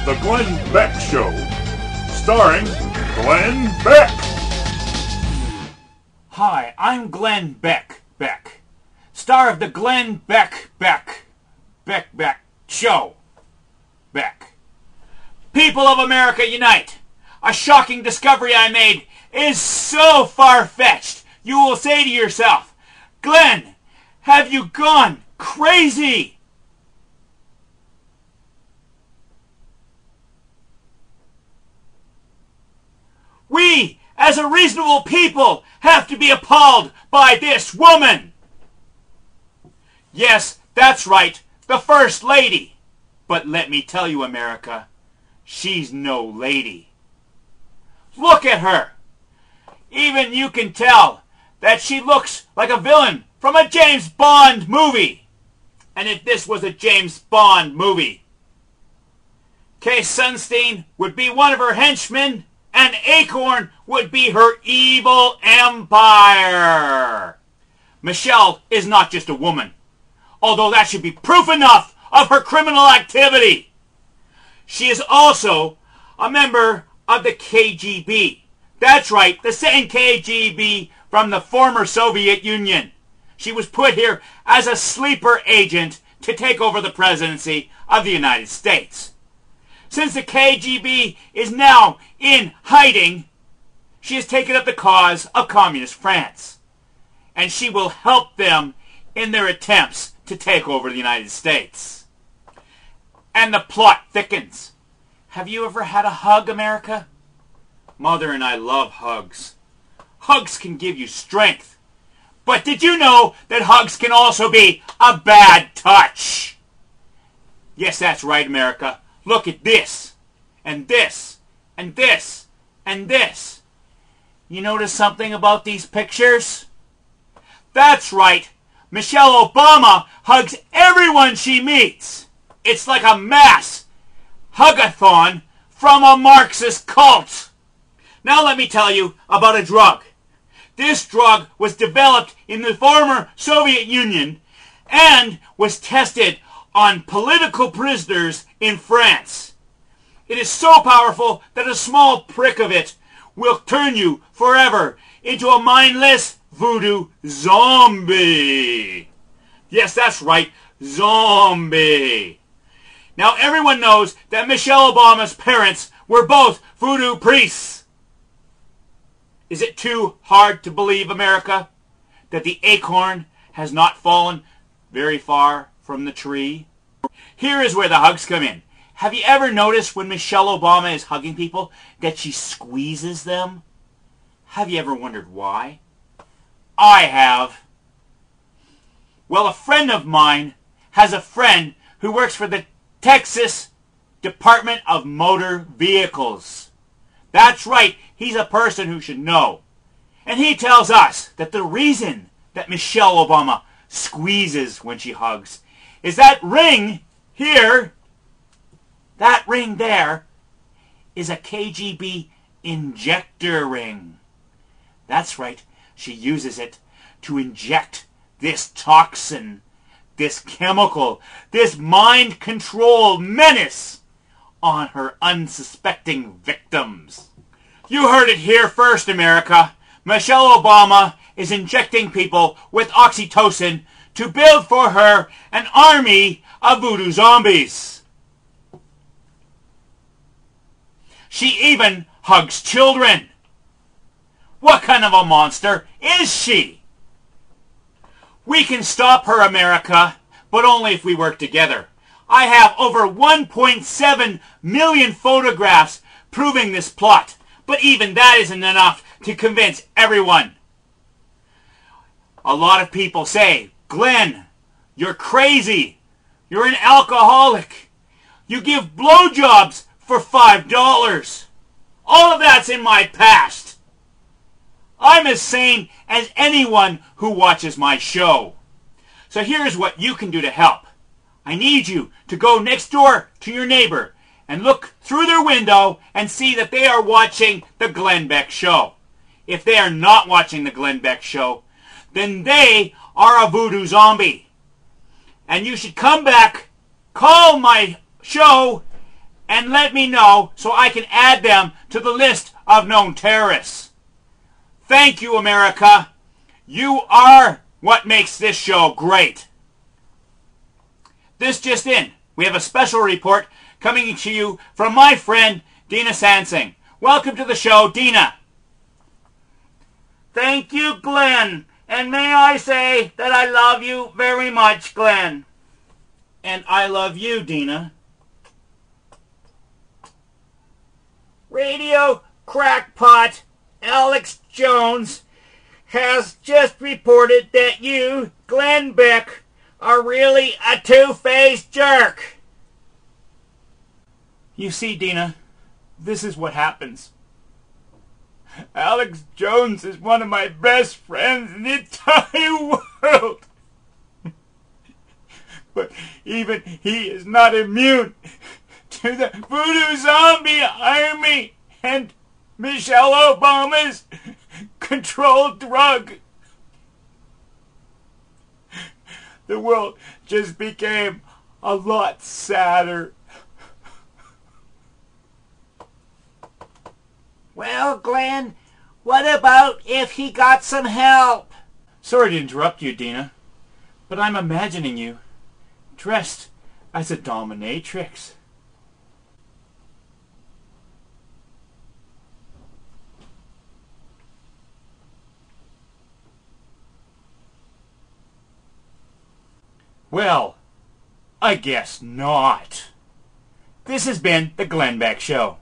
The Glenn Beck Show, starring Glenn Beck. Hi, I'm Glenn Beck, star of the Glenn Beck Show, Beck. People of America unite! A shocking discovery I made is so far-fetched, you will say to yourself, Glenn, have you gone crazy? We, as a reasonable people, have to be appalled by this woman. Yes, that's right, the First Lady. But let me tell you, America, she's no lady. Look at her. Even you can tell that she looks like a villain from a James Bond movie. And if this was a James Bond movie, Kay Sunstein would be one of her henchmen, and Acorn would be her evil empire. Michelle is not just a woman, although that should be proof enough of her criminal activity. She is also a member of the KGB. That's right, the same KGB from the former Soviet Union. She was put here as a sleeper agent to take over the presidency of the United States. Since the KGB is now in hiding, she has taken up the cause of Communist France. And she will help them in their attempts to take over the United States. And the plot thickens. Have you ever had a hug, America? Mother and I love hugs. Hugs can give you strength. But did you know that hugs can also be a bad touch? Yes, that's right, America. Look at this, and this, and this, and this. You notice something about these pictures? That's right. Michelle Obama hugs everyone she meets. It's like a mass hugathon from a Marxist cult. Now let me tell you about a drug. This drug was developed in the former Soviet Union and was tested on political prisoners in France. It is so powerful that a small prick of it will turn you forever into a mindless voodoo zombie. Yes, that's right, zombie. Now everyone knows that Michelle Obama's parents were both voodoo priests. Is it too hard to believe, America, that the acorn has not fallen very far from the tree? Here is where the hugs come in. Have you ever noticed when Michelle Obama is hugging people that she squeezes them? Have you ever wondered why? I have. Well, a friend of mine has a friend who works for the Texas Department of Motor Vehicles. That's right, he's a person who should know. And he tells us that the reason that Michelle Obama squeezes when she hugs is that ring here, that ring there, is a KGB injector ring. That's right, she uses it to inject this toxin, this chemical, this mind control menace on her unsuspecting victims. You heard it here first, America. Michelle Obama is injecting people with oxytocin to build for her an army of voodoo zombies. She even hugs children. What kind of a monster is she? We can stop her, America, but only if we work together. I have over 1.7 million photographs proving this plot, but even that isn't enough to convince everyone. A lot of people say, Glenn, you're crazy. You're an alcoholic. You give blowjobs for $5. All of that's in my past. I'm as sane as anyone who watches my show. So here's what you can do to help. I need you to go next door to your neighbor and look through their window and see that they are watching the Glenn Beck Show. If they are not watching the Glenn Beck Show, then they are a voodoo zombie. And you should come back, call my show, and let me know so I can add them to the list of known terrorists. Thank you, America. You are what makes this show great. This just in. We have a special report coming to you from my friend Dina Sansing. Welcome to the show, Dina. Thank you, Glenn. And may I say that I love you very much, Glenn. And I love you, Dina. Radio crackpot Alex Jones has just reported that you, Glenn Beck, are really a two-faced jerk. You see, Dina, this is what happens. Alex Jones is one of my best friends in the entire world. But even he is not immune to the Voodoo zombie army and Michelle Obama's controlled drug. The world just became a lot sadder. Well, Glenn, what about if he got some help? Sorry to interrupt you, Dina, but I'm imagining you dressed as a dominatrix. Well, I guess not. This has been The Glenn Beck Show.